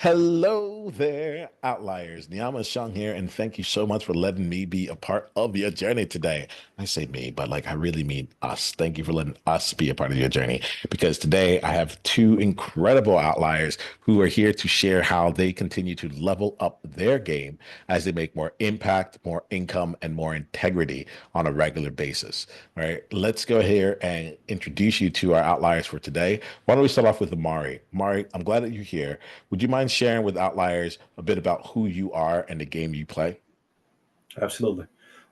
Hello there, Outliers. Niiamah Ashong here, and thank you so much for letting me be a part of your journey today. I say me, but like I really mean us. Thank you for letting us be a part of your journey because today I have two incredible outliers who are here to share how they continue to level up their game as they make more impact, more income, and more integrity on a regular basis. All right, let's go here and introduce you to our outliers for today. Why don't we start off with Omari? Omari, I'm glad that you're here. Would you mind sharing with Outliers a bit about who you are and the game you play? Absolutely.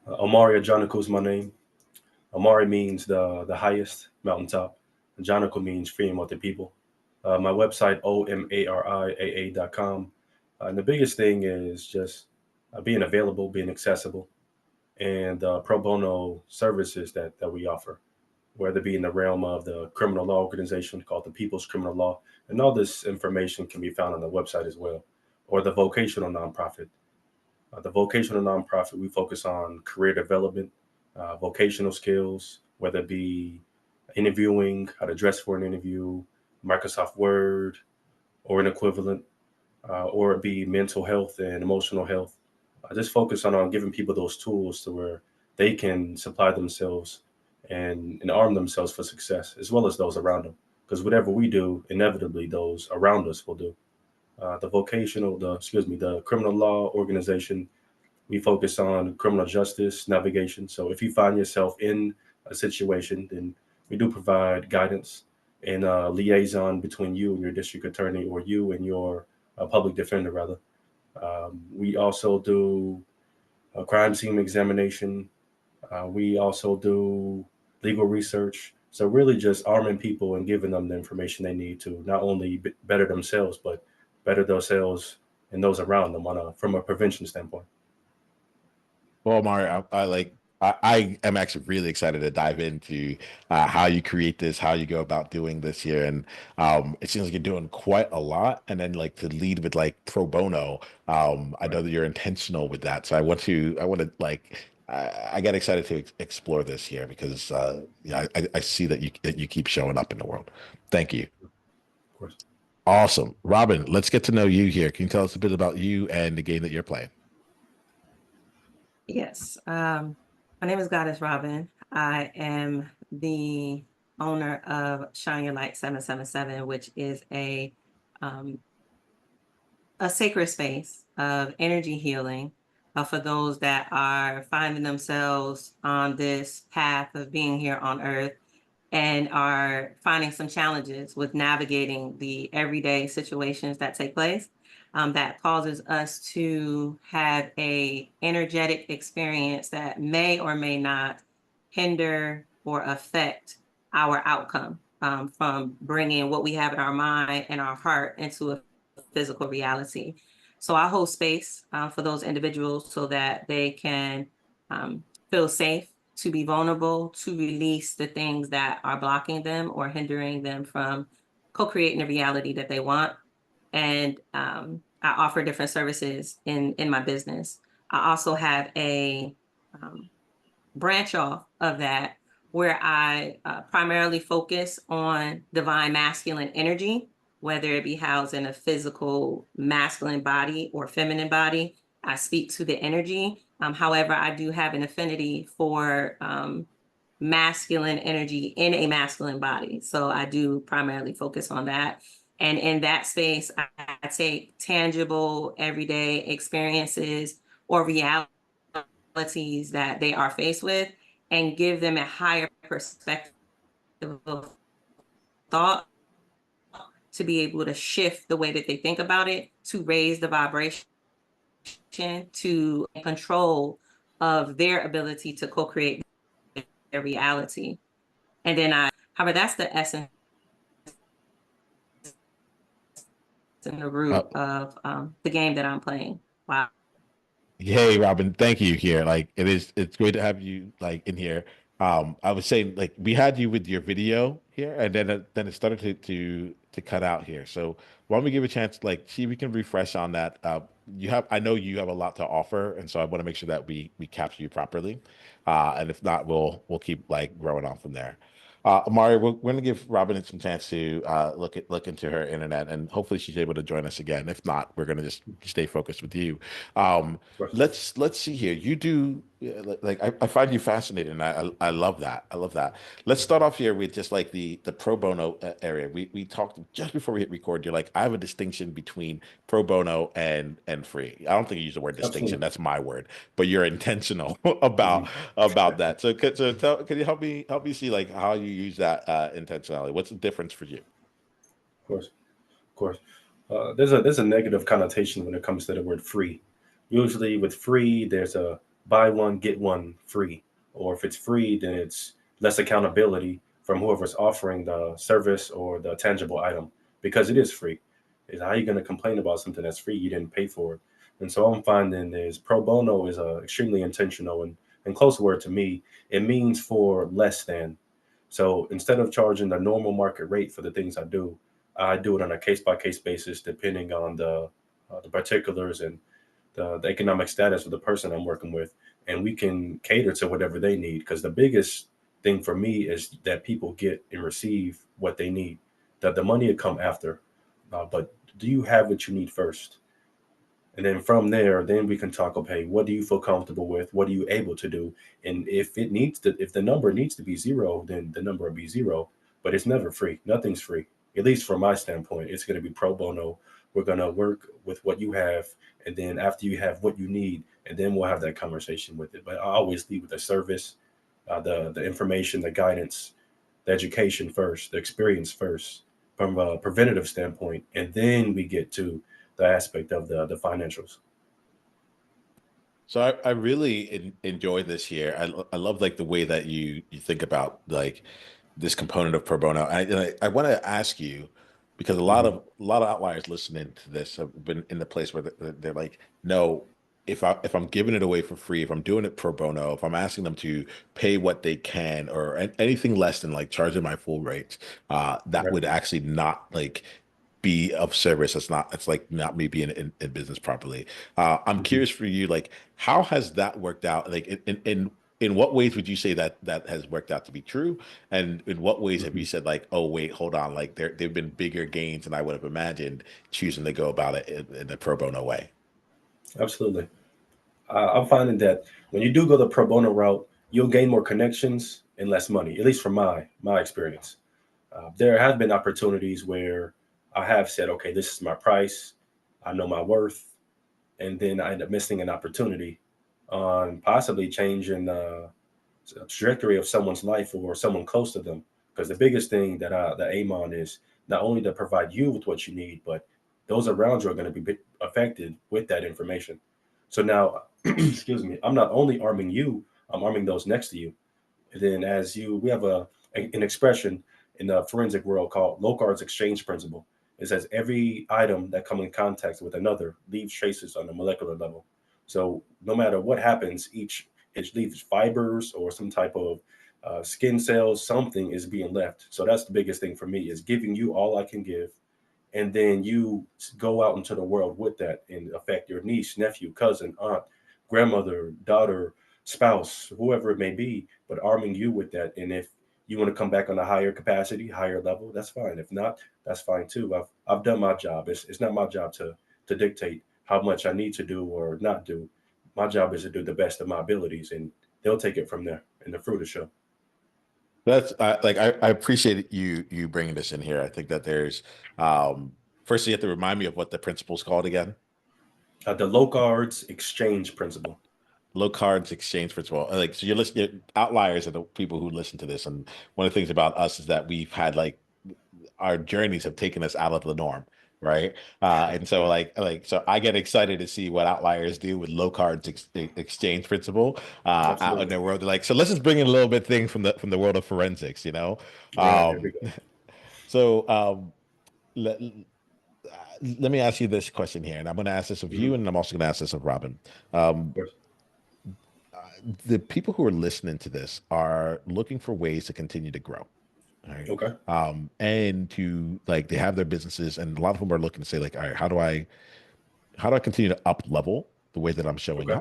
Omari Ajanaku is my name. Omari means the highest mountaintop. Ajanaku means freedom of the people. My website, omariaa.com. And the biggest thing is just being available, being accessible, and pro bono services that we offer, whether it be in the realm of the criminal law organization called the People's Criminal Law. And all this information can be found on the website as well, or the vocational nonprofit. The vocational nonprofit, we focus on career development, vocational skills, whether it be interviewing, how to dress for an interview, Microsoft Word, or an equivalent, or it be mental health and emotional health. Just focus on giving people those tools to where they can supply themselves and arm themselves for success, as well as those around them. Because whatever we do, inevitably those around us will do. The criminal law organization, we focus on criminal justice navigation. So if you find yourself in a situation, then we do provide guidance and liaison between you and your district attorney, or you and your public defender, rather. We also do a crime scene examination. We also do legal research. So really just arming people and giving them the information they need to not only better themselves, but better themselves and those around them from a prevention standpoint. Well, Omari, I am actually really excited to dive into how you create this, how you go about doing this here, and it seems like you're doing quite a lot. And then like to lead with like pro bono, I Right. know that you're intentional with that. So I want to I get excited to explore this here because yeah, I see that you keep showing up in the world. Thank you. Of course. Awesome. Robyn, let's get to know you here. Can you tell us a bit about you and the game that you're playing? Yes. My name is Goddess Robyn. I am the owner of Shine Your Light 777, which is um, a sacred space of energy healing for those that are finding themselves on this path of being here on Earth and are finding some challenges with navigating the everyday situations that take place. That causes us to have a energetic experience that may or may not hinder or affect our outcome, from bringing what we have in our mind and our heart into a physical reality. So I hold space for those individuals so that they can feel safe to be vulnerable, to release the things that are blocking them or hindering them from co-creating the reality that they want. And I offer different services in my business. I also have a um, branch off of that where I primarily focus on divine masculine energy, whether it be housed in a physical masculine body or feminine body. I speak to the energy. However, I do have an affinity for masculine energy in a masculine body. So I do primarily focus on that. And in that space, I take tangible, everyday experiences or realities that they are faced with and give them a higher perspective of thought to be able to shift the way that they think about it, to raise the vibration, to control of their ability to co-create their reality. And then however, that's the essence and the Uh, root of the game that I'm playing. Wow. Hey, Robyn, thank you here. Like it's great to have you like in here. I was saying like we had you with your video here, and then it started to cut out here. So why don't we give a chance, like see if we can refresh on that. I know you have a lot to offer, and so I want to make sure that we capture you properly. And if not, we'll keep like growing on from there. Amari, we're going to give Robin some chance to look into her internet, and hopefully she's able to join us again. If not, we're going to just stay focused with you. Um, Of course. let's see here. You do like I find you fascinating. And I love that. I love that. Let's start off here with just like the pro bono area. We talked just before we hit record. You're like, I have a distinction between pro bono and free. I don't think you use the word distinction. Absolutely. That's my word, but you're intentional Hmm. about that. So, can you help me see like how you use that intentionality? What's the difference for you? Of course. Of course. There's a negative connotation when it comes to the word free. Usually with free, there's a buy one get one free, or if it's free, then it's less accountability from whoever's offering the service or the tangible item because it is free. Is how you going to complain about something that's free you didn't pay for it? And so I'm finding is pro bono is extremely intentional and close word to me. It means for less than. So instead of charging the normal market rate for the things I do it on a case by case basis, depending on the particulars and the economic status of the person I'm working with, and we can cater to whatever they need. Because the biggest thing for me is that people get and receive what they need. That the money will come after, but do you have what you need first? And then from there, then we can talk. Okay, what do you feel comfortable with? What are you able to do? And if the number needs to be zero, then the number will be zero. But it's never free. Nothing's free. At least from my standpoint, it's going to be pro bono. We're going to work with what you have, and then after you have what you need, and then we'll have that conversation with it. But I always lead with the service, the information, the guidance, the education first, the experience first, from a preventative standpoint, and then we get to the aspect of the financials. So I really enjoy this here. I love like the way that you think about like this component of pro bono. I want to ask you because Hmm. a lot of outliers listening to this have been in the place where they're like, no, if I'm giving it away for free, if I'm doing it pro bono, if I'm asking them to pay what they can or anything less than like charging my full rates, that Right. would actually not like be of service. It's like not me being in business properly. I'm Hmm. curious for you, like, how has that worked out? Like, in what ways would you say that that has worked out to be true? And in what ways have you Hmm. said, like, oh, wait, hold on, like there've been bigger gains than I would have imagined choosing to go about it in the pro bono way? Absolutely. I'm finding that when you do go the pro bono route, you'll gain more connections and less money. At least from my experience, there have been opportunities where I have said, okay, this is my price, I know my worth, and then I end up missing an opportunity on possibly changing the trajectory of someone's life or someone close to them. Because the biggest thing that aim on is not only to provide you with what you need, but those around you are going to be affected with that information. So now, excuse me, I'm not only arming you, I'm arming those next to you. And then we have an expression in the forensic world called Locard's exchange principle. It says every item that comes in contact with another leaves traces on a molecular level. So no matter what happens, it leaves fibers or some type of skin cells. Something is being left. So that's the biggest thing for me is giving you all I can give, and then you go out into the world with that and affect your niece, nephew, cousin, aunt, grandmother, daughter, spouse, whoever it may be, but arming you with that. And if you want to come back on a higher capacity, higher level, that's fine. If not, that's fine too. I've done my job. It's not my job to dictate how much I need to do or not do. My job is to do the best of my abilities, and they'll take it from there. And the fruit will show. That's like I appreciate you bringing this in here. I think that there's first you have to remind me of what the principle's called again. The Locard's exchange principle. Low cards exchange principle. Like so, you're listening. Outliers are the people who listen to this, and one of the things about us is that we've had like our journeys have taken us out of the norm, right? And so so I get excited to see what outliers do with low cards exchange principle out in Absolutely. their world. They're like, so let's just bring in a little bit things from the world of forensics, you know. Yeah, there we Um, go. so let, let me ask you this question here, and I'm going to ask this of Hmm. you, and I'm also going to ask this of Robin. Um, the people who are listening to this are looking for ways to continue to grow, right? Okay. And to like they have their businesses, and a lot of them are looking to say like, all right, how do I continue to up level the way that I'm showing Okay.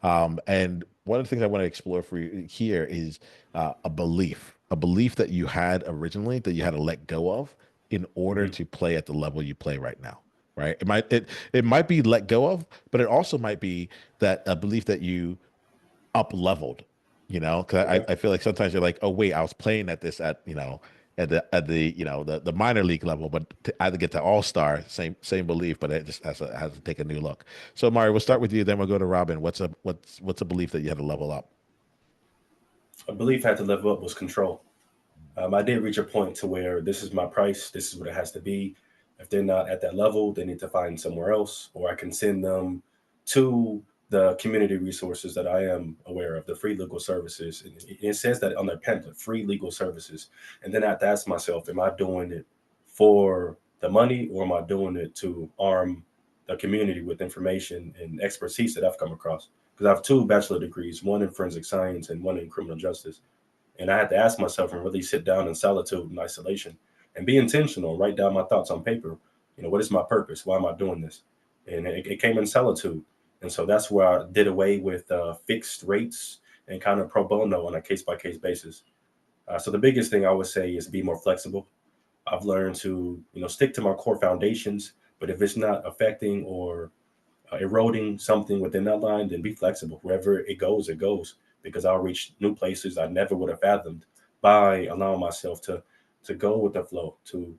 up? And one of the things I want to explore for you here is a belief. a belief that you had originally that you had to let go of in order to play at the level you play right now, right? It might be let go of, but it also might be that a belief that you up leveled, because Okay. I feel like sometimes you're like, oh wait, I was playing at this at the the minor league level, but I had to get to all star, same belief, but it just has to take a new look. So Mari, we'll start with you, then we'll go to Robyn. What's a belief that you had to level up? A belief I had to level up was control. I did reach a point to where this is my price, this is what it has to be. If they're not at that level, they need to find somewhere else, or I can send them to the community resources that I am aware of, the free legal services. And it says that on their pamphlet, free legal services. And then I have to ask myself, am I doing it for the money, or am I doing it to arm the community with information and expertise that I've come across? Because I have two bachelor degrees, one in forensic science and one in criminal justice. And I had to ask myself and really sit down in solitude and isolation and be intentional, write down my thoughts on paper. What is my purpose? Why am I doing this? And it came in solitude. And so that's where I did away with fixed rates and kind of pro bono on a case by case basis. So the biggest thing I would say is be more flexible. I've learned to, stick to my core foundations, but if it's not affecting or eroding something within that line, then be flexible. Wherever it goes, because I'll reach new places I never would have fathomed by allowing myself to go with the flow, to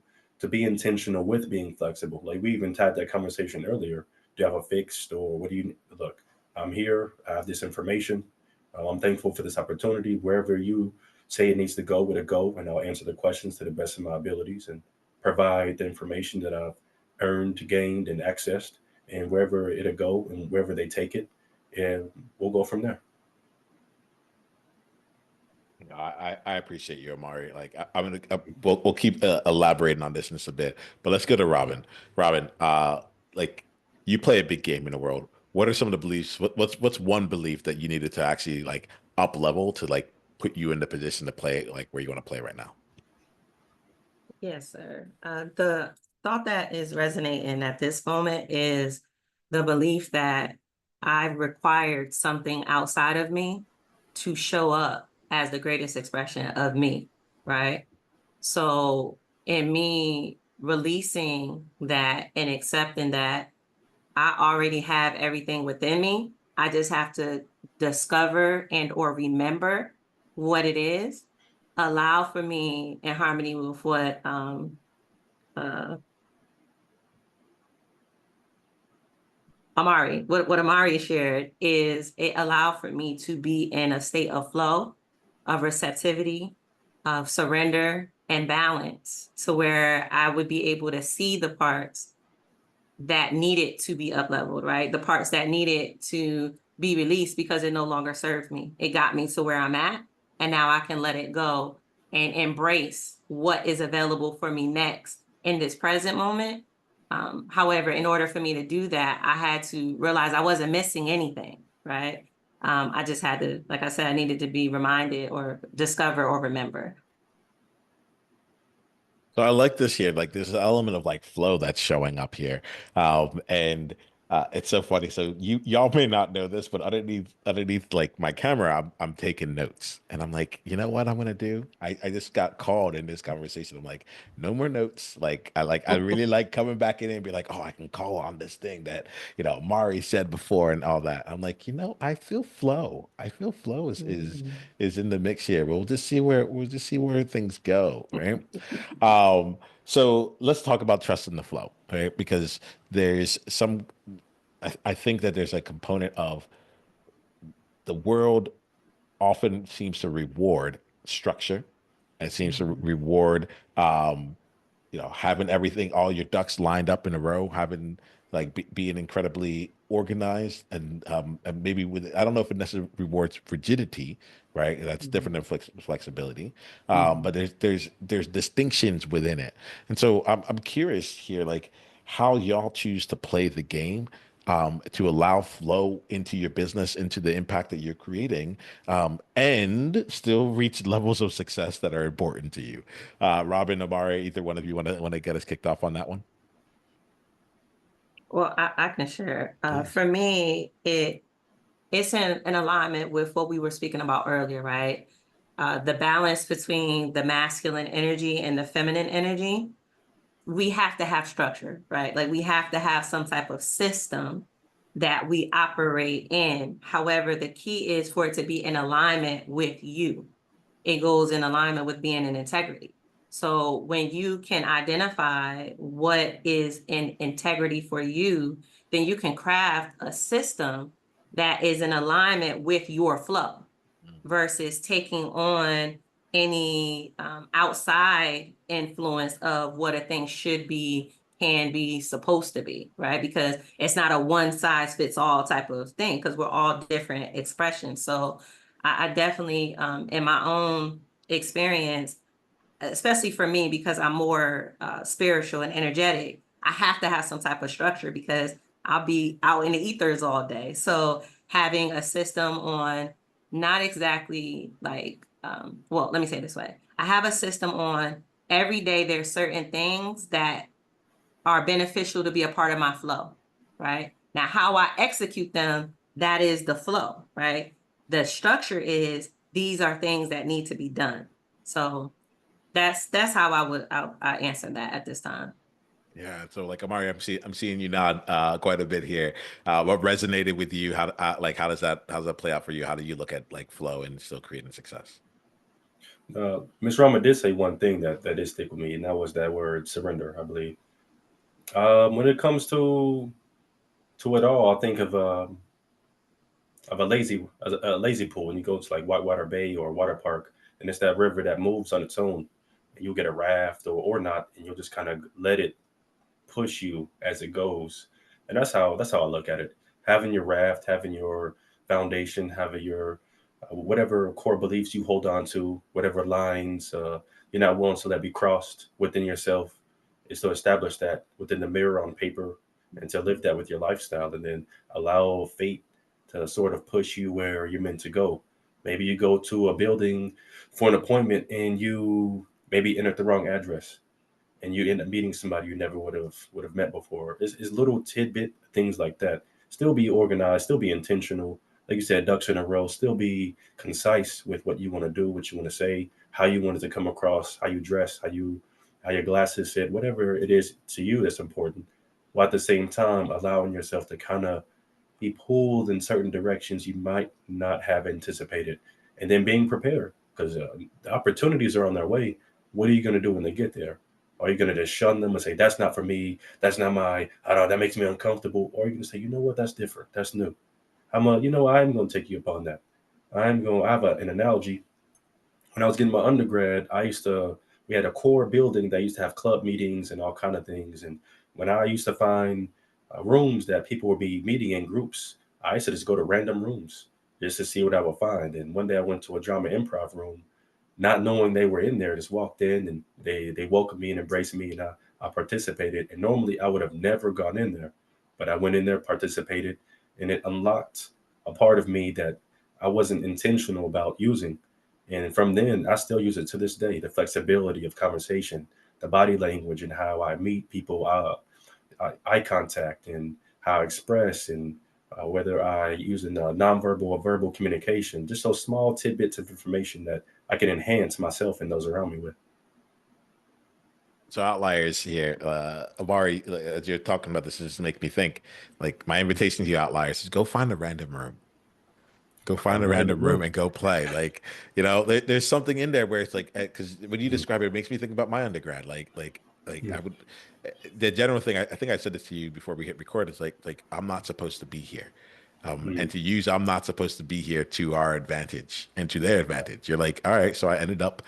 be intentional with being flexible. Like we even had that conversation earlier. Do you have a fixed, or what do you look? I'm here. I have this information. I'm thankful for this opportunity. Wherever you say it needs to go, with a go, and I'll answer the questions to the best of my abilities and provide the information that I've earned, gained, and accessed, and wherever it'll go and wherever they take it, and we'll go from there. I appreciate you, Omari. Like I'm gonna we'll keep elaborating on this in just a bit, but let's go to Robyn. Robyn, like you play a big game in the world. What are some of the beliefs? What's one belief that you needed to actually like up level to like put you in the position to play like where you want to play right now? Yes, sir. The thought that is resonating at this moment is the belief that I've required something outside of me to show up as the greatest expression of me, right? So, in me releasing that and accepting that I already have everything within me, I just have to discover and or remember what it is, allow for me in harmony with what uh what Omari shared is it allowed for me to be in a state of flow, of receptivity, of surrender and balance, to where I would be able to see the parts that needed to be up leveled, right? The parts that needed to be released because it no longer served me. It got me to where I'm at, and now I can let it go and embrace what is available for me next in this present moment. However, in order for me to do that, I had to realize I wasn't missing anything, right? I just had to, like I said, I needed to be reminded or discover or remember. So I like this here. Like there's an element of like flow that's showing up here. And it's so funny. So y'all may not know this, but underneath like my camera, I'm taking notes. And I'm like, you know what I'm gonna do? I just got called in this conversation. I'm like, no more notes. I really like coming back in and be like, oh, I can call on this thing that, Mari said before and all that. I'm like, I feel flow. I feel flow Mhm. is in the mix here. We'll just see where things go, right? So let's talk about trust in the flow, right? Because there's some, I think that there's a component of the world often seems to reward structure and seems to Mhm. reward having everything, all your ducks lined up in a row, having like being incredibly organized and maybe with I don't know if it necessarily rewards rigidity, right? That's different Mhm. than flexibility. But Mhm. there's distinctions within it. And so I'm curious here, like how y'all choose to play the game to allow flow into your business, into the impact that you're creating, and still reach levels of success that are important to you. Robyn, Omari, either one of you want to get us kicked off on that one? Well, I can share. Please. For me, it's in alignment with what we were speaking about earlier, right? the balance between the masculine energy and the feminine energy, we have to have structure, right? Like we have to have some type of system that we operate in. However, the key is for it to be in alignment with you. It goes in alignment with being in integrity. So when you can identify what is in integrity for you, then you can craft a system that is in alignment with your flow versus taking on any outside influence of what a thing should be, can be, supposed to be, right? Because it's not a one size fits all type of thing, because we're all different expressions. So I definitely, in my own experience, especially for me, because I'm more spiritual and energetic, I have to have some type of structure because I'll be out in the ethers all day. So having a system on not exactly like, well, let me say it this way. I have a system on every day. There's certain things that are beneficial to be a part of my flow, right? Now, how I execute them, that is the flow, right? The structure is these are things that need to be done. So that's how I answer that at this time. Yeah, so like Omari, I'm seeing you nod quite a bit here. What resonated with you? Like how does that play out for you? How do you look at like flow and still creating success? Miss Rama did say one thing that did stick with me, and that was that word surrender, I believe. When it comes to it all, I think of a lazy pool, and you go to like Whitewater Bay or Water Park, and it's that river that moves on its own, and you'll get a raft or not, and you'll just kind of let it push you as it goes. And that's how I look at it. Having your raft, having your foundation, having your whatever core beliefs you hold on to, whatever lines you're not willing to let be crossed within yourself, is to establish that within the mirror on paper and to live that with your lifestyle, and then allow fate to sort of push you where you're meant to go. Maybe you go to a building for an appointment and you maybe entered the wrong address and you end up meeting somebody you never would have met before. It's little tidbit things like that. Still be organized, still be intentional. Like you said, ducks in a row. Still be concise with what you want to do, what you want to say, how you want it to come across, how you dress, how your glasses fit, whatever it is to you that's important. While at the same time allowing yourself to kind of be pulled in certain directions you might not have anticipated, and then being prepared because the opportunities are on their way. What are you going to do when they get there? Are you going to just shun them and say, that's not for me? That's not my, I don't know, that makes me uncomfortable. Or are you going to say, you know what, that's different. That's new. I'm going to take you upon that. I have an analogy. When I was getting my undergrad, we had a core building that used to have club meetings and all kind of things. And when I used to find rooms that people would be meeting in groups, I used to just go to random rooms just to see what I would find. And one day I went to a drama improv room not knowing they were in there, just walked in and they welcomed me and embraced me, and I participated. And normally I would have never gone in there, but I went in there, participated, and it unlocked a part of me that I wasn't intentional about using. And from then, I still use it to this day. The flexibility of conversation, the body language, and how I meet people, eye contact, and how I express, and whether I use nonverbal or verbal communication. Just those small tidbits of information that I can enhance myself and those around me with. So outliers here, Amari, as you're talking about this, just make me think. Like my invitation to you, outliers, is go find a random room. Go A find a random random room room. and go play. Like, there's something in there where it's like, because when you describe it, it makes me think about my undergrad. Like Yeah. I would, the general thing. I think I said this to you before we hit record. Is like I'm not supposed to be here, and Mm. to use I'm not supposed to be here to our advantage and to their advantage. You're like, all right. So I ended up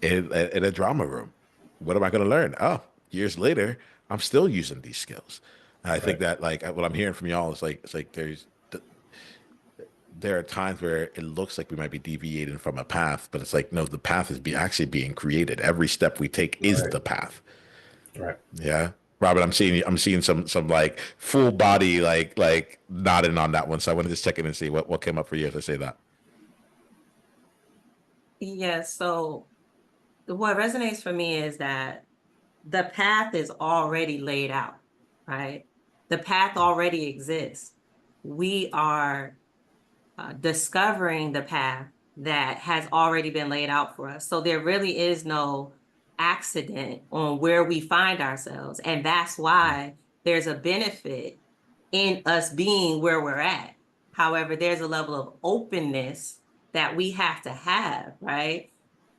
in a drama room. What am I going to learn? Oh, years later, I'm still using these skills. And I think Right. that like what I'm hearing from y'all is like it's like there are times where it looks like we might be deviating from a path, but it's like, no, the path is actually being created. Every step we take is Right. the path. Right. Yeah. Robert, I'm seeing some like full body like nodding on that one. So I want to just check in and see what came up for you as I say that. Yeah, so what resonates for me is that the path is already laid out, right? The path already exists. We are discovering the path that has already been laid out for us. So there really is no accident on where we find ourselves. And that's why there's a benefit in us being where we're at. However, there's a level of openness that we have to have, right?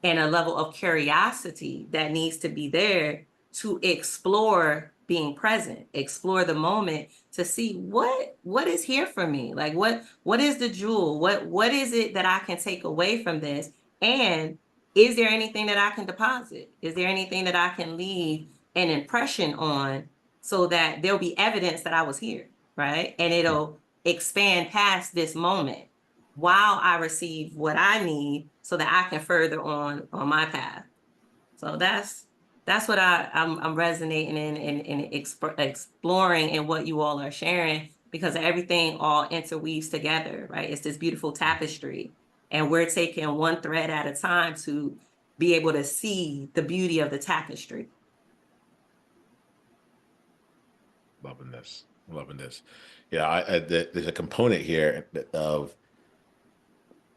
And a level of curiosity that needs to be there to explore being present, explore the moment to see what is here for me. Like what is the jewel? What is it that I can take away from this? And is there anything that I can deposit? Is there anything that I can leave an impression on so that there'll be evidence that I was here, right? And it'll expand past this moment while I receive what I need so that I can further on my path. So that's what I'm resonating in and exploring in what you all are sharing, because everything all interweaves together, right? It's this beautiful tapestry, and we're taking one thread at a time to be able to see the beauty of the tapestry. Loving this. Loving this. Yeah, there's a component here of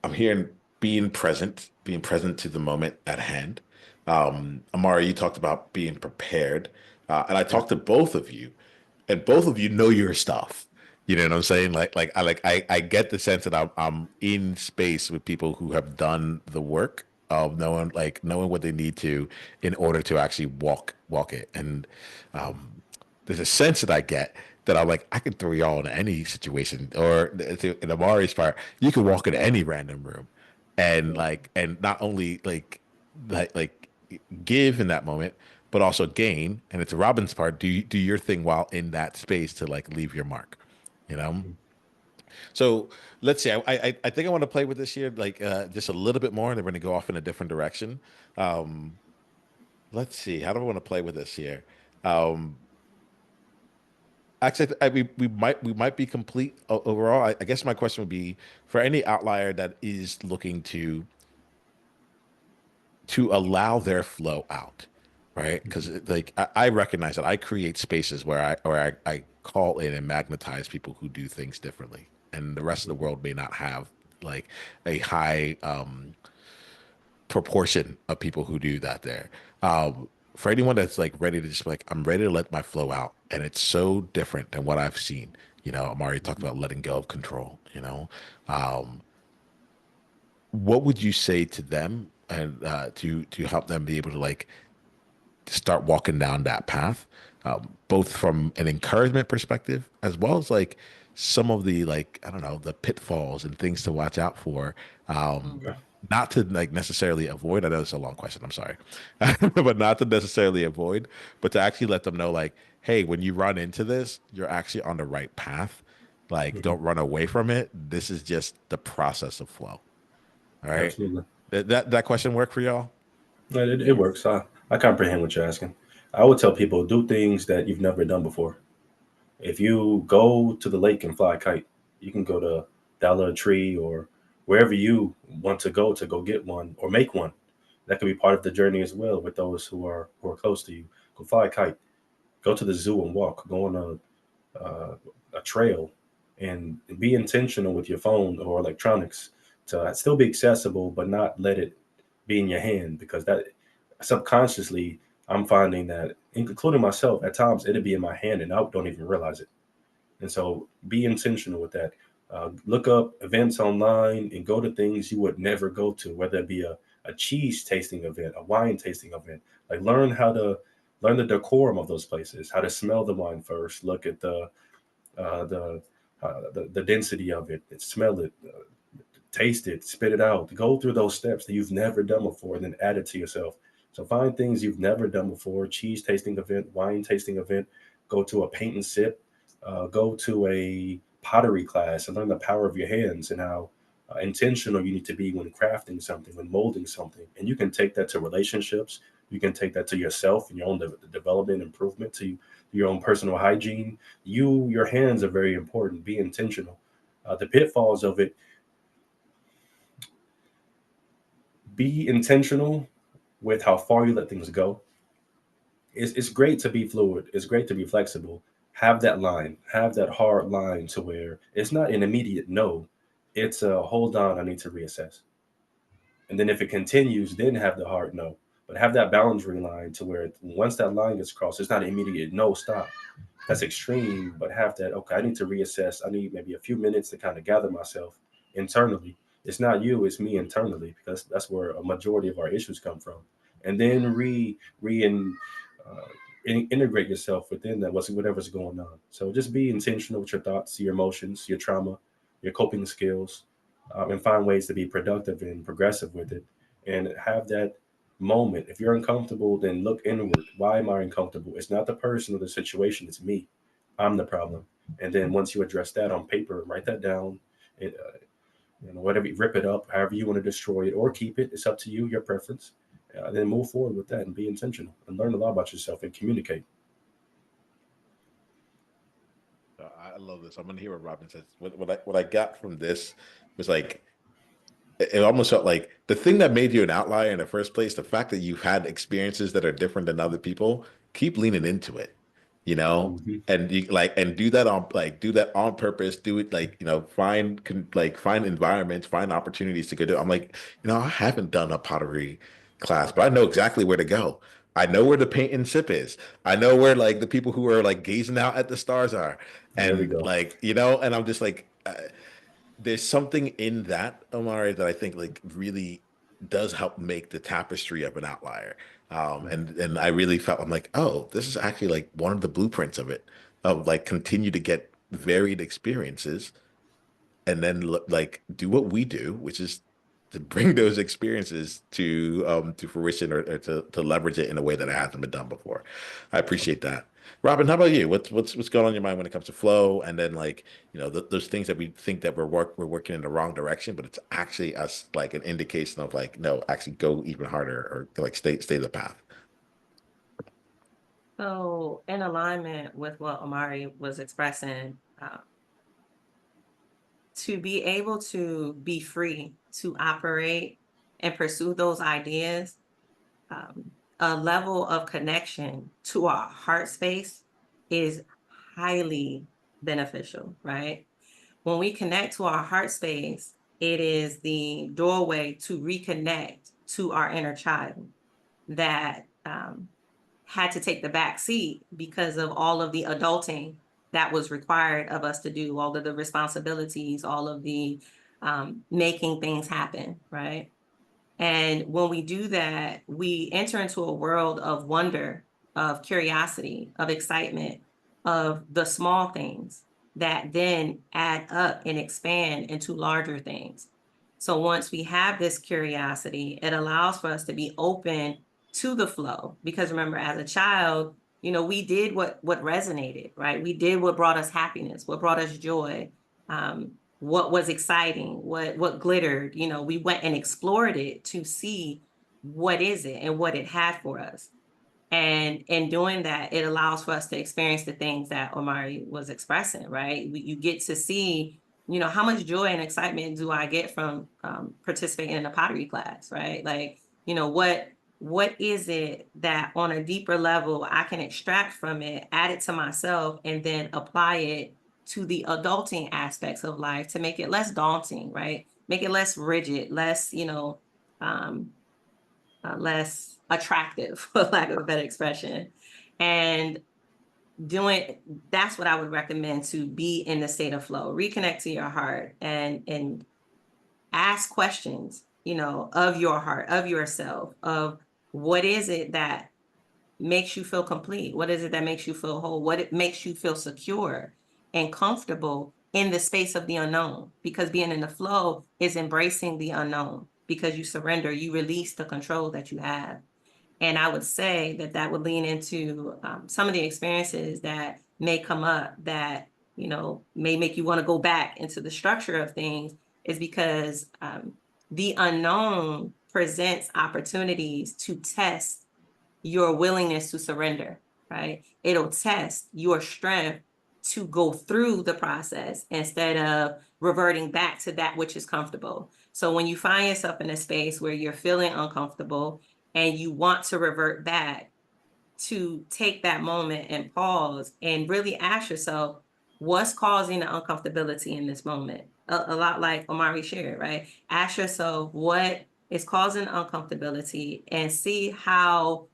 I'm hearing being present to the moment at hand. Omari, you talked about being prepared, and I Yeah. talked to both of you, and both of you know your stuff. You know what I'm saying? I get the sense that I'm in space with people who have done the work of knowing what they need to in order to actually walk it. And um, there's a sense that I get that I'm like, I can throw y'all in any situation, or in Amari's part, you can walk into any random room, and and not only like give in that moment, but also gain. And it's Robyn's part. Do your thing while in that space to like leave your mark, you know? So let's see. I think I want to play with this here, just a little bit more, and then we're gonna go off in a different direction. Um, let's see. How do I want to play with this here? Um, Actually, we might be complete overall. I guess my question would be for any outlier that is looking to allow their flow out, right? Because like I recognize that I create spaces where I call in and magnetize people who do things differently, and the rest of the world may not have like a high proportion of people who do that there. For anyone that's like ready to just like, I'm ready to let my flow out, and it's so different than what I've seen. Amari talked about letting go of control. Um, what would you say to them and to help them be able to like start walking down that path, both from an encouragement perspective as well as like some of the like I don't know the pitfalls and things to watch out for. Okay. Not to like necessarily avoid. I know it's a long question. I'm sorry, but not to necessarily avoid, but to actually let them know like, hey, when you run into this, you're actually on the right path. Like, Mhm. don't run away from it. This is just the process of flow. All right. Absolutely. That question work for y'all? It works. I comprehend what you're asking. I would tell people do things that you've never done before. If you go to the lake and fly a kite, you can go to Dollar Tree or wherever you want to go get one or make one. That could be part of the journey as well with those who are close to you. Go fly a kite. Go to the zoo and walk. Go on a trail, and be intentional with your phone or electronics to still be accessible, but not let it be in your hand, because that subconsciously I'm finding that, including myself, at times it'll be in my hand and I don't even realize it. And so be intentional with that. Look up events online and go to things you would never go to, whether it be a cheese tasting event, a wine tasting event. Like learn the decorum of those places, how to smell the wine first, look at uh, the the density of it, smell it, taste it, spit it out. Go through those steps that you've never done before, and then add it to yourself. So find things you've never done before: cheese tasting event, wine tasting event. Go to a paint and sip. Go to a pottery class and learn the power of your hands and how intentional you need to be when crafting something, when molding something. And you can take that to relationships. You can take that to yourself and your own development, improvement, to your own personal hygiene. Your hands are very important. Be intentional. The pitfalls of it: be intentional with how far you let things go. It's great to be fluid. It's great to be flexible. Have that line, have that hard line to where it's not an immediate no. It's a hold on, I need to reassess. And then if it continues, then have the hard no. But have that boundary line to where once that line gets crossed, it's not an immediate no, stop. That's extreme, but have that, okay, I need to reassess. I need maybe a few minutes to kind of gather myself internally. It's not you, it's me internally, because that's where a majority of our issues come from. And then integrate yourself within that, whatever's going on. So just be intentional with your thoughts, your emotions, your trauma, your coping skills, and find ways to be productive and progressive with it. And have that moment. If you're uncomfortable, then look inward. Why am I uncomfortable? It's not the person or the situation, it's me. I'm the problem. And then once you address that on paper, write that down. It, whatever, rip it up, however you want to destroy it or keep it. It's up to you, your preference. Then move forward with that and be intentional and learn a lot about yourself and communicate. I love this. I'm gonna hear what Robyn says. What I got from this was like it almost felt like the thing that made you an outlier in the first place, the fact that you've had experiences that are different than other people, keep leaning into it, you know, Mm-hmm. and you like and do that on purpose, do it like, find environments, find opportunities to go do. I'm like, I haven't done a pottery class, but I know exactly where to go. I know where the paint and sip is. I know where like the people who are like gazing out at the stars are. There we And go. like, and I'm just like, there's something in that, Omari, that I think like really does help make the tapestry of an outlier. And I really felt I'm like, oh, this is actually like one of the blueprints of it, of like continue to get varied experiences and then like do what we do, which is to bring those experiences to fruition or to leverage it in a way that it hasn't been done before. I appreciate that. Robyn, how about you? What's going on in your mind when it comes to flow? And then like, those things that we think that we're working in the wrong direction, but it's actually us like an indication of like, no, actually go even harder or like stay the path. So, in alignment with what Omari was expressing, to be able to be free to operate and pursue those ideas, a level of connection to our heart space is highly beneficial, right? When we connect to our heart space, it is the doorway to reconnect to our inner child that had to take the back seat because of all of the adulting that was required of us to do, all of the responsibilities, all of the making things happen, right? And when we do that, we enter into a world of wonder, of curiosity, of excitement, of the small things that then add up and expand into larger things. So once we have this curiosity, it allows for us to be open to the flow. Because remember, as a child, we did what resonated, right? We did what brought us happiness, what brought us joy. What was exciting, what glittered, we went and explored it to see what is it and what it had for us. And in doing that, it allows for us to experience the things that Omari was expressing, right? You get to see, how much joy and excitement do I get from participating in a pottery class, right? Like, what is it that on a deeper level I can extract from it, add it to myself, and then apply it to the adulting aspects of life to make it less daunting, right? Make it less rigid, less, um, less attractive, for lack of a better expression. And that's what I would recommend, to be in the state of flow, reconnect to your heart and ask questions, of your heart, of yourself, of what is it that makes you feel complete? What is it that makes you feel whole? What it makes you feel secure and comfortable in the space of the unknown? Because being in the flow is embracing the unknown, because you surrender, you release the control that you have. And I would say that would lean into some of the experiences that may come up that, may make you want to go back into the structure of things, is because the unknown presents opportunities to test your willingness to surrender, right? It'll test your strength to go through the process instead of reverting back to that which is comfortable. So when you find yourself in a space where you're feeling uncomfortable and you want to revert back, to take that moment and pause and really ask yourself, what's causing the uncomfortability in this moment? A lot like Omari shared, right? Ask yourself, what is causing uncomfortability and see how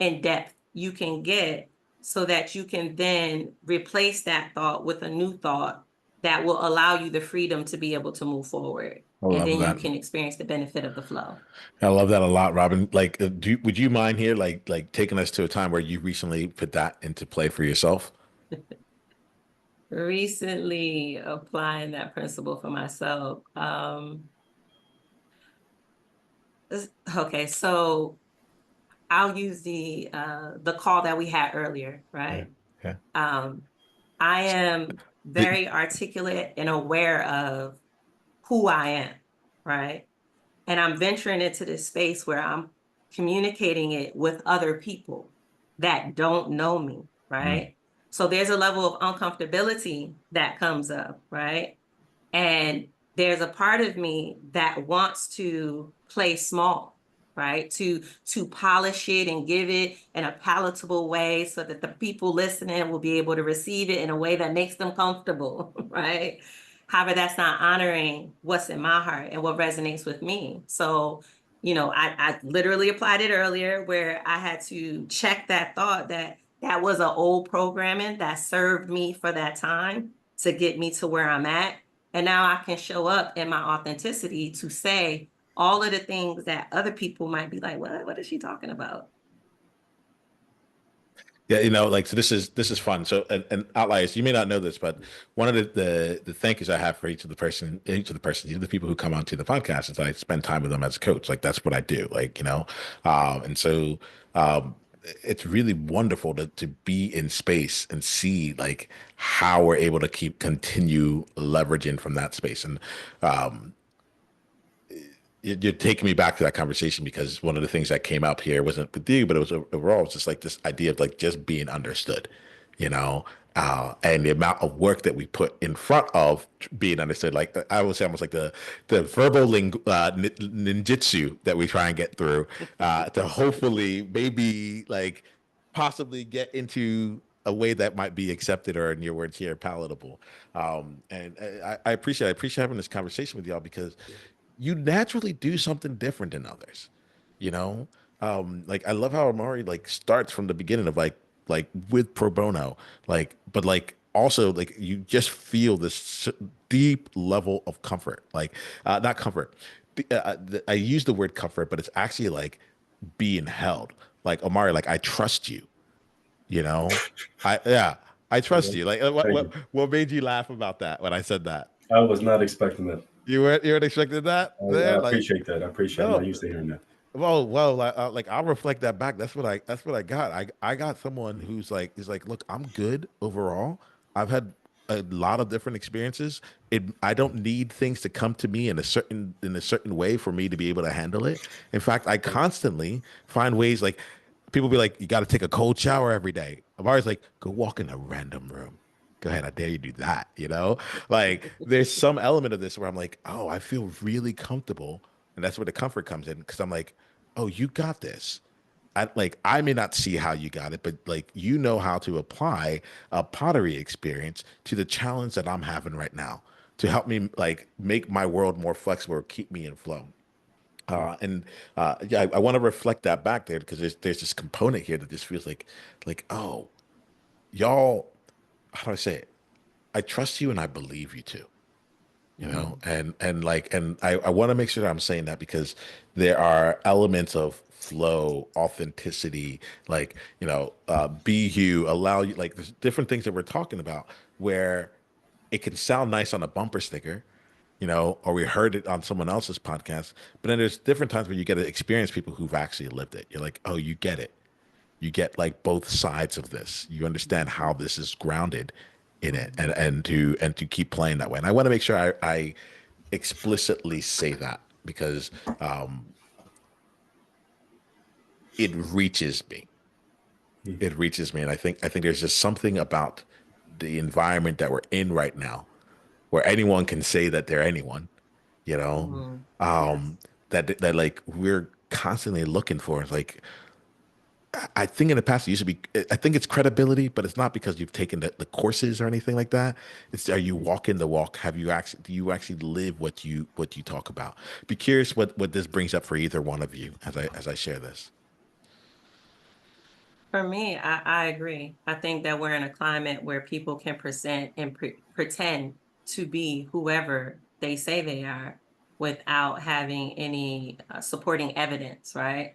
in depth you can get so that you can then replace that thought with a new thought that will allow you the freedom to be able to move forward. I And love then you that. can experience the benefit of the flow. I love that a lot, Robyn. Like, would you mind here, like taking us to a time where you recently put that into play for yourself? Recently applying that principle for myself. Okay, so I'll use the call that we had earlier, Yeah. right? Yeah. I am The- very articulate and aware of who I am, right? And I'm venturing into this space where I'm communicating it with other people that don't know me, Mm. right? So there's a level of uncomfortability that comes up, right? And there's a part of me that wants to play small, right? To polish it and give it in a palatable way so that the people listening will be able to receive it in a way that makes them comfortable, right? However, that's not honoring what's in my heart and what resonates with me. So, I literally applied it earlier where I had to check that thought that was an old programming that served me for that time to get me to where I'm at. And now I can show up in my authenticity to say all of the things that other people might be like, what is she talking about? Yeah, like so. This is fun. So, and outliers, you may not know this, but one of the thank yous I have for each of the people who come onto the podcast is I spend time with them as a coach. Like that's what I do. Like and so um, it's really wonderful to be in space and see like how we're able to continue leveraging from that space. And um, you're taking me back to that conversation because one of the things that came up here wasn't with you, but it was overall, it's just like this idea of like just being understood, you know, and the amount of work that we put in front of being understood. Like I would say, almost like the verbal ninjutsu that we try and get through to hopefully maybe like possibly get into a way that might be accepted or in your words here palatable. And I appreciate having this conversation with y'all because you naturally do something different than others, you know? Like I love how Omari like starts from the beginning of like with pro bono, like, but like also like you just feel this deep level of comfort, like not comfort. I use the word comfort, but it's actually like being held. Like Omari, like I trust you, you know? Yeah, I trust Yeah. you. Like Thank you. what made you laugh about that when I said that? I was not expecting that. You weren't expecting that I there? Like appreciate that. I appreciate. I'm not no. used to hearing that. Well, like I'll reflect that back. That's what I got. I got someone who's like is like, look, I'm good overall. I've had a lot of different experiences. I don't need things to come to me in a certain way for me to be able to handle it. In fact, I constantly find ways like people be like, you got to take a cold shower every day. I'm always like, go walk in a random room. Go ahead, I dare you do that. Like there's some element of this where I'm like, oh, I feel really comfortable, and that's where the comfort comes in because I'm like, oh, you got this. I may not see how you got it, but like you know how to apply a pottery experience to the challenge that I'm having right now to help me like make my world more flexible or keep me in flow. And yeah, I want to reflect that back there because there's this component here that just feels like oh, y'all, how do I say it? I trust you and I believe you too. Mhm. And I want to make sure that I'm saying that because there are elements of flow, authenticity, like be you, allow you, like there's different things that we're talking about where it can sound nice on a bumper sticker, or we heard it on someone else's podcast, but then there's different times where you get to experience people who've actually lived it. You're like, oh, you get it. You get like both sides of this. You understand how this is grounded in it, and to keep playing that way. And I want to make sure I explicitly say that because it reaches me. Mm. It reaches me, and I think there's just something about the environment that we're in right now where anyone can say that they're anyone, you know, Mhm. Yes. um, that like we're constantly looking for like I think in the past it used to be, I think it's credibility, but it's not because you've taken the courses or anything like that. It's, are you walking the walk? Have you actually, do you actually live what you talk about? Be curious what this brings up for either one of you as I share this. For me, I agree. I think that we're in a climate where people can present and pretend to be whoever they say they are without having any supporting evidence, right?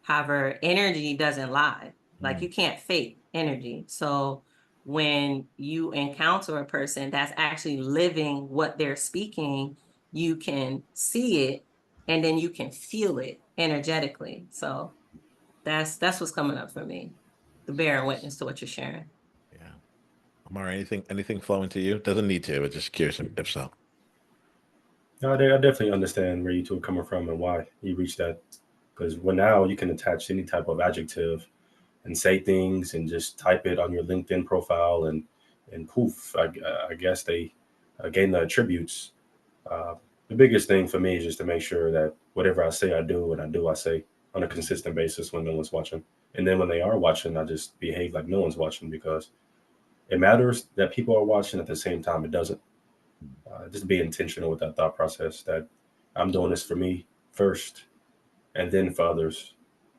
However, energy doesn't lie. Like Mm, you can't fake energy. So when you encounter a person that's actually living what they're speaking, you can see it and then you can feel it energetically. So that's what's coming up for me. The bearing witness to what you're sharing. yeah. Omar, anything flowing to you? Doesn't need to, but just curious if so. No, I definitely understand where you two are coming from and why you reached that. Because when now you can attach any type of adjective and say things and just type it on your LinkedIn profile and poof, I guess they gain the attributes. Uh, the biggest thing for me is just to make sure that whatever I say, I do, and I do, I say on a consistent basis when no one's watching. And then when they are watching, I just behave like no one's watching because it matters that people are watching at the same time. It doesn't. Just be intentional with that thought process that I'm doing this for me first and then for others,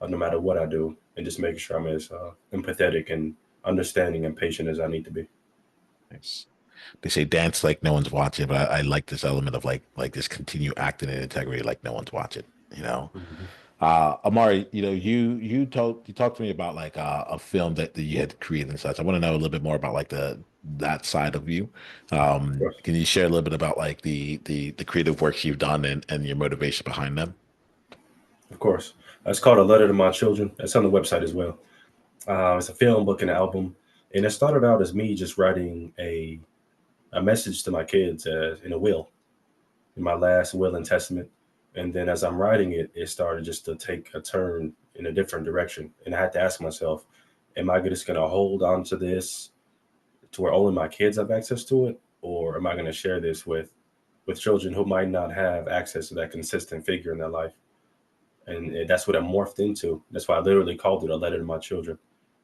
no matter what I do, and just making sure I'm as empathetic and understanding and patient as I need to be. Thanks. They say dance like no one's watching, but I like this element of like just continue acting in integrity like no one's watching, you know. Mhm. Amari, you know, you talked to me about like a film that you had created and such. I want to know a little bit more about like the that side of you. Of course. Can you share a little bit about like the creative works you've done and your motivation behind them? Of course. It's called A Letter to My Children. It's on the website as well. It's a film, book, and album. And it started out as me just writing a message to my kids in a will, in my last will and testament. And then as I'm writing it, it started just to take a turn in a different direction. And I had to ask myself, am I just going to hold on to this to where only my kids have access to it? Or am I going to share this with children who might not have access to that consistent figure in their life? And that's what it morphed into. That's why I literally called it A Letter to My Children.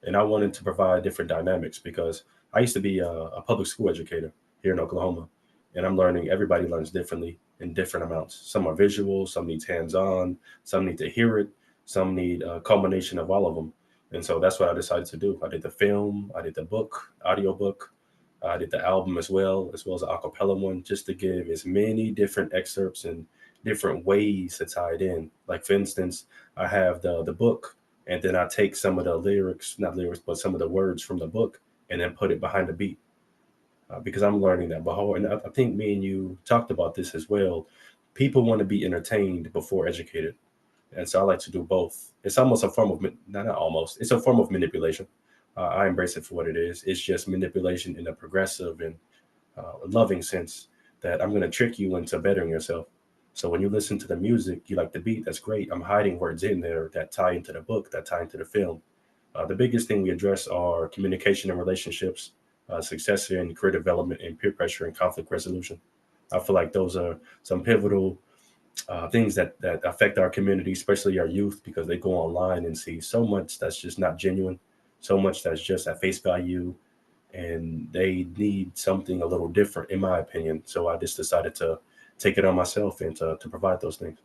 And I wanted to provide different dynamics because I used to be a public school educator here in Oklahoma, and I'm learning everybody learns differently in different amounts. Some are visual, some needs hands-on, some need to hear it, some need a combination of all of them. And so that's what I decided to do. I did the film, I did the book, audio book, I did the album as well as an acapella one, just to give as many different excerpts and different ways to tie it in. Like for instance, I have the book, and then I take some of the lyrics, not lyrics, but some of the words from the book, and then put it behind the beat. Because I'm learning that Bahar, and I think me and you talked about this as well. People want to be entertained before educated, and so I like to do both. It's almost a form of not almost. It's a form of manipulation. I embrace it for what it is. It's just manipulation in a progressive and loving sense that I'm going to trick you into bettering yourself. So when you listen to the music, you like the beat. That's great. I'm hiding words in there that tie into the book, that tie into the film. The biggest thing we address are communication and relationships, success and career development, and peer pressure and conflict resolution. I feel like those are some pivotal things that affect our community, especially our youth, because they go online and see so much that's just not genuine, so much that's just at face value, and they need something a little different, in my opinion. So I just decided to take it on myself and to provide those things.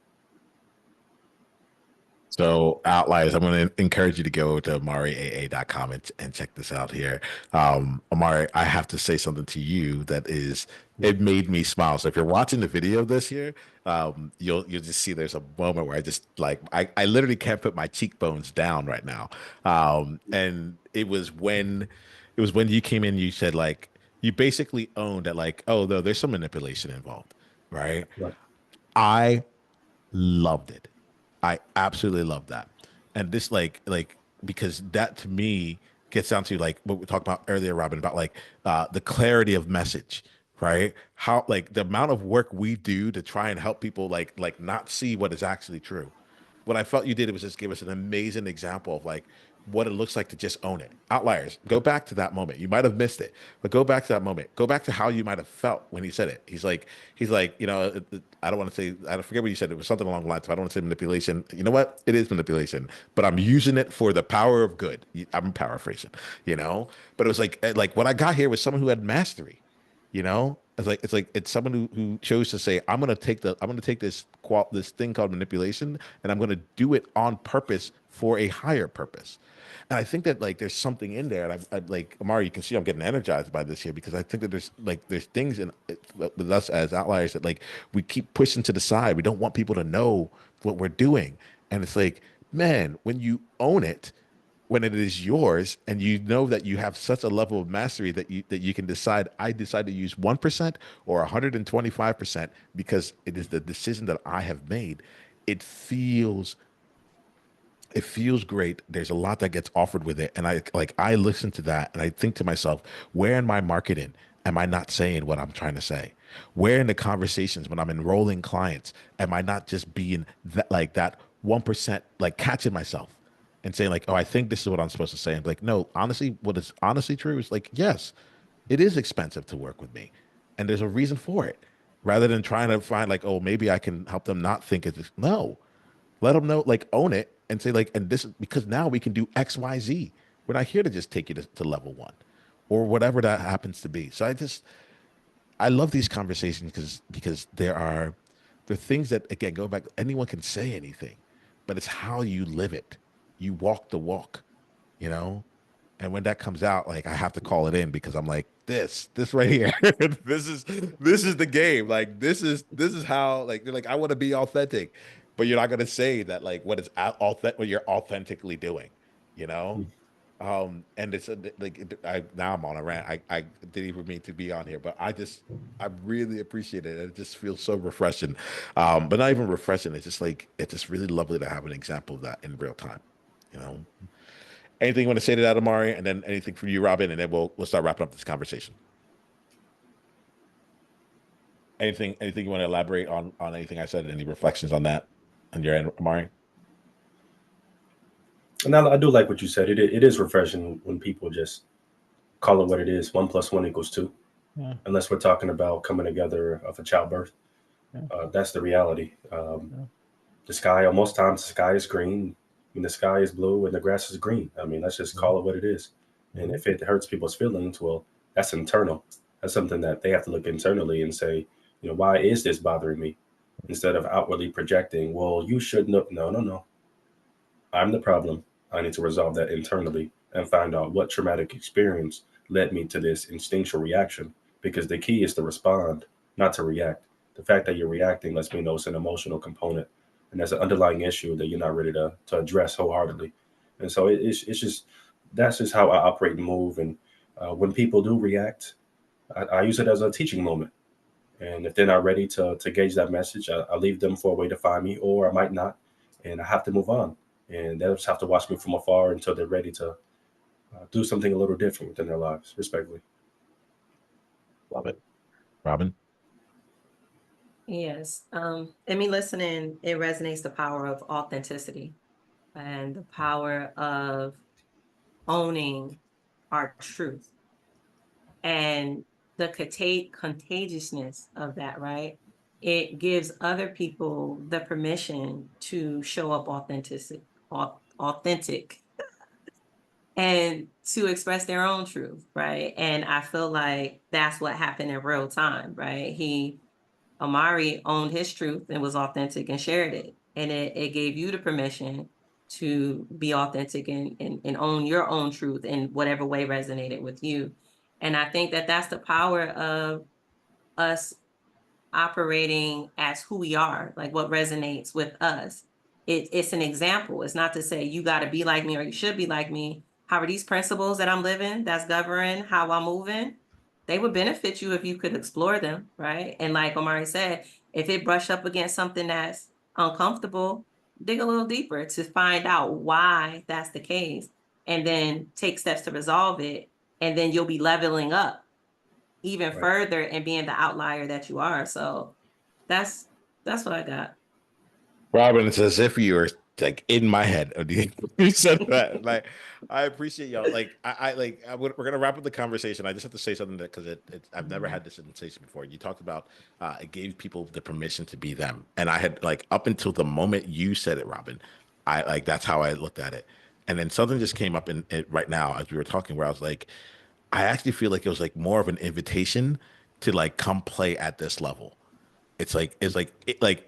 So Outliers, I'm going to encourage you to go to omariaa.com and check this out here. Omari, I have to say something to you that is, it made me smile. So if you're watching the video this year, you'll just see there's a moment where I just like I literally can't put my cheekbones down right now. And it was when you came in, you said like you basically owned that like, oh no, there's some manipulation involved, right? Right. I loved it. I absolutely love that. And this because that to me gets down to like what we talked about earlier, Robyn, about like the clarity of message, right? How like the amount of work we do to try and help people not see what is actually true. What I felt you did was just give us an amazing example of like what it looks like to just own it. Outliers. Go back to that moment. You might have missed it, but go back to that moment. Go back to how you might have felt when he said it. He's like, you know, I don't want to say, I forget what you said. It was something along the lines of, I don't want to say manipulation. You know what? It is manipulation, but I'm using it for the power of good. I'm paraphrasing, you know, but it was like what I got here was someone who had mastery, you know. It's someone who chose to say, I'm gonna take this thing called manipulation, and I'm gonna do it on purpose for a higher purpose. And I think that like there's something in there, and I like Omari, you can see I'm getting energized by this here because I think that there's things in with us as outliers that like we keep pushing to the side. We don't want people to know what we're doing, and it's like, man, when you own it, when it is yours, and you know that you have such a level of mastery that you can decide, I decide to use 1% or 125% because it is the decision that I have made. It feels it feels great. There's a lot that gets offered with it. And I listen to that and I think to myself, where in my marketing am I not saying what I'm trying to say? Where in the conversations when I'm enrolling clients, am I not just being that 1%, like catching myself and saying like, oh, I think this is what I'm supposed to say. And like, no, honestly, what is honestly true is like, yes, it is expensive to work with me. And there's a reason for it. Rather than trying to find like, oh, maybe I can help them not think it's no, let them know, like own it and say like, and this is because now we can do X, Y, Z. We're not here to just take you to level one or whatever that happens to be. So I love these conversations because there are things that again go back. Anyone can say anything, but it's how you live it. You walk the walk, you know. And when that comes out, like I have to call it in because I'm like this right here, this is the game. Like this is how like they're like I want to be authentic, but you're not gonna say that like authentic what you're authentically doing, you know. And I now I'm on a rant. I didn't even mean to be on here, but I really appreciate it. It just feels so refreshing. But not even refreshing. It's just really lovely to have an example of that in real time, you know. Anything you want to say to that, Omari, and then anything from you, Robyn, and then we'll start wrapping up this conversation. Anything you want to elaborate on anything I said? Any reflections on that on your end, Omari? And I do like what you said. It is refreshing when people just call it what it is. 1 + 1 = 2. Yeah, Unless we're talking about coming together of a childbirth, yeah, that's the reality. yeah. The sky, most times, the sky is green. When the sky is blue and the grass is green. I mean, let's just call it what it is. And Mhm. if it hurts people's feelings, well, that's internal. That's something that they have to look internally and say, why is this bothering me? Instead of outwardly projecting, well, you should know. No, no, no. I'm the problem. I need to resolve that internally and find out what traumatic experience led me to this instinctual reaction. Because the key is to respond, not to react. The fact that you're reacting lets me know it's an emotional component, and there's an underlying issue that you're not ready to address wholeheartedly. And so it's just that's just how I operate and move. And when people do react, I use it as a teaching moment. And if they're not ready to gauge that message, I leave them for a way to find me, or I might not, and I have to move on. And they'll just have to watch me from afar until they're ready to do something a little different within their lives, respectfully. Love it, Robyn. Yes. And me listening, it resonates the power of authenticity and the power of owning our truth and the contagiousness of that, right? It gives other people the permission to show up authentic and to express their own truth, right? And I feel like that's what happened in real time, right? Omari owned his truth and was authentic and shared it. And it gave you the permission to be authentic and own your own truth in whatever way resonated with you. And I think that that's the power of us operating as who we are, like what resonates with us. It's an example. It's not to say you got to be like me or you should be like me. How are these principles that I'm living that's governing how I'm moving? They would benefit you if you could explore them, right? And like Omari said, if it brush up against something that's uncomfortable, dig a little deeper to find out why that's the case and then take steps to resolve it. And then you'll be leveling up even Right. further and being the outlier that you are. So that's that's what I got. Robyn, it's as if you're like in my head. You said that. Like, I appreciate y'all. Like, we're gonna wrap up the conversation. I just have to say something that because I've never had this sensation before. You talked about it gave people the permission to be them, and I had like up until the moment you said it, Robyn, I like that's how I looked at it. And then something just came up in it right now as we were talking, where I was like, I actually feel like it was like more of an invitation to like come play at this level. Like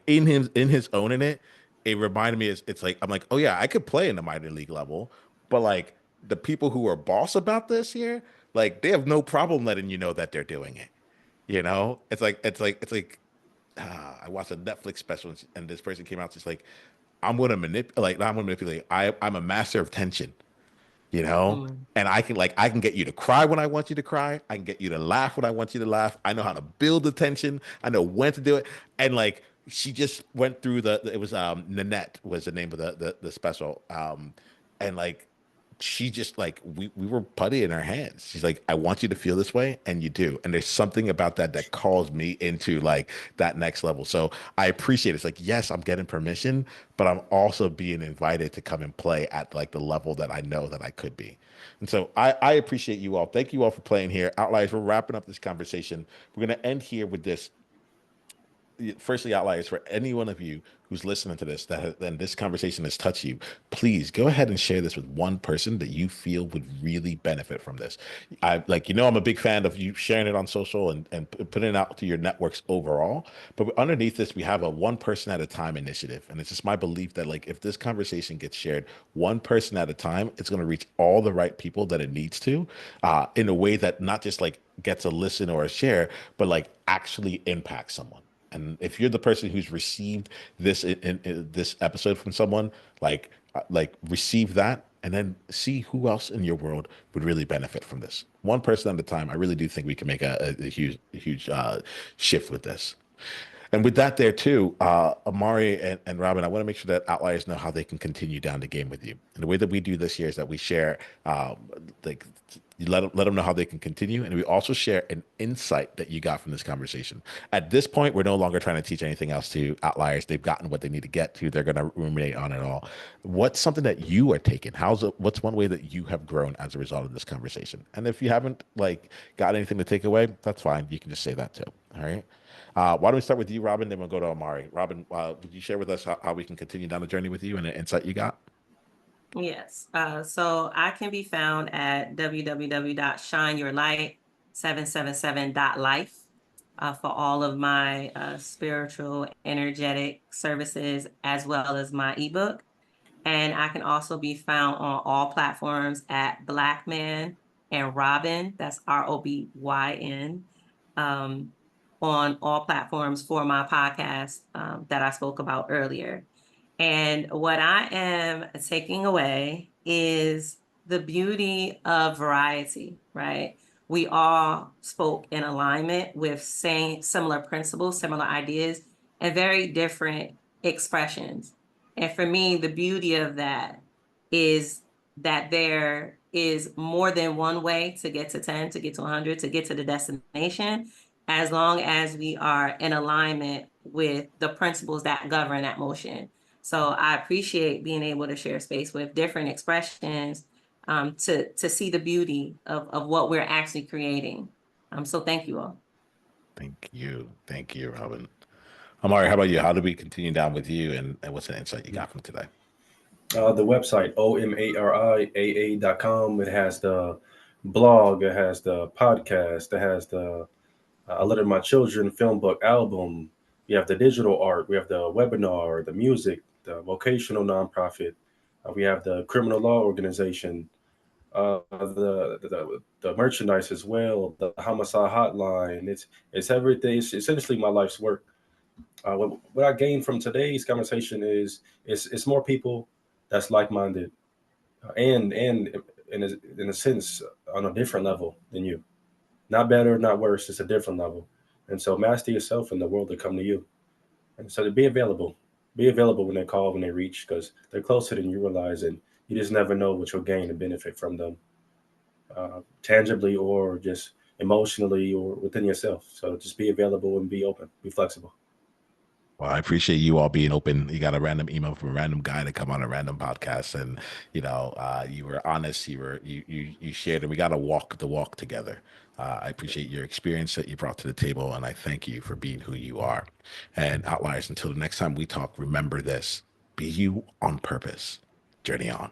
in his owning it, it reminded me it's like I'm like, oh yeah, I could play in the minor league level, but like the people who are boss about this here, like they have no problem letting you know that they're doing it. You know? It's like I watched a Netflix special and this person came out just like I'm gonna manipulate, not I'm gonna manipulate. I'm a master of tension, you know? Mm. And I can get you to cry when I want you to cry. I can get you to laugh when I want you to laugh. I know how to build the tension. I know when to do it. And like she just went through it was Nanette was the name of the special. And like she just like we were putty in our hands. She's like, I want you to feel this way, and you do. And there's something about that that calls me into like that next level. So I appreciate it. It's like, yes, I'm getting permission, but I'm also being invited to come and play at like the level that I know that I could be. And so I appreciate you all. Thank you all for playing here. Outliers, we're wrapping up this conversation. We're gonna end here with this. Firstly, Outliers, for any one of you who's listening to this and this conversation has touched you, please go ahead and share this with one person that you feel would really benefit from this. I'm a big fan of you sharing it on social and putting it out to your networks overall. But underneath this, we have a one person at a time initiative. And it's just my belief that like if this conversation gets shared one person at a time, it's going to reach all the right people that it needs to, in a way that not just like gets a listen or a share, but like actually impacts someone. And if you're the person who's received this in this episode from someone, like receive that and then see who else in your world would really benefit from this. One person at a time. I really do think we can make a huge shift with this. And with that there too, Omari and Robyn, I want to make sure that Outliers know how they can continue down the game with you. And the way that we do this here is that we share, like, you let them know how they can continue, and we also share an insight that you got from this conversation. At this point, we're no longer trying to teach anything else to Outliers. They've gotten what they need to get to. They're going to ruminate on it all. What's something that you are taking? What's one way that you have grown as a result of this conversation? And if you haven't like got anything to take away, that's fine. You can just say that too. All right. Why don't we start with you, Robyn? Then we'll go to Omari. Robyn, would you share with us how we can continue down the journey with you and the insight you got? Yes. So I can be found at www.shineyourlight777.life for all of my spiritual, energetic services, as well as my ebook. And I can also be found on all platforms at Black Man and Robyn. That's Robyn. Um, on all platforms for my podcast that I spoke about earlier. And what I am taking away is the beauty of variety, right? We all spoke in alignment with similar principles, similar ideas, and very different expressions. And for me, the beauty of that is that there is more than one way to get to 10, to get to 100, to get to the destination, as long as we are in alignment with the principles that govern that motion. So I appreciate being able to share space with different expressions, to see the beauty of what we're actually creating. So thank you all. Thank you. Thank you, Robyn. Omari, how about you? How do we continue down with you and what's the insight you got from today? The website omariaa.com. It has the blog. It has the podcast. It has the I Lettered My Children film book album. We have the digital art. We have the webinar, the music, the vocational nonprofit. We have the criminal law organization, the merchandise as well, the homicide hotline. It's everything. It's essentially my life's work. What I gained from today's conversation is it's more people that's like minded, and in a sense on a different level than you. Not better, not worse. It's a different level. And so master yourself and the world will come to you. And so to be available. Be available when they call, when they reach, because they're closer than you realize. And you just never know what you'll gain and benefit from them, tangibly or just emotionally or within yourself. So just be available and be open, be flexible. Well, I appreciate you all being open. You got a random email from a random guy to come on a random podcast, and you were honest. You shared, and we got to walk the walk together. I appreciate your experience that you brought to the table, and I thank you for being who you are. And Outliers, until the next time we talk, remember this: be you on purpose. Journey on.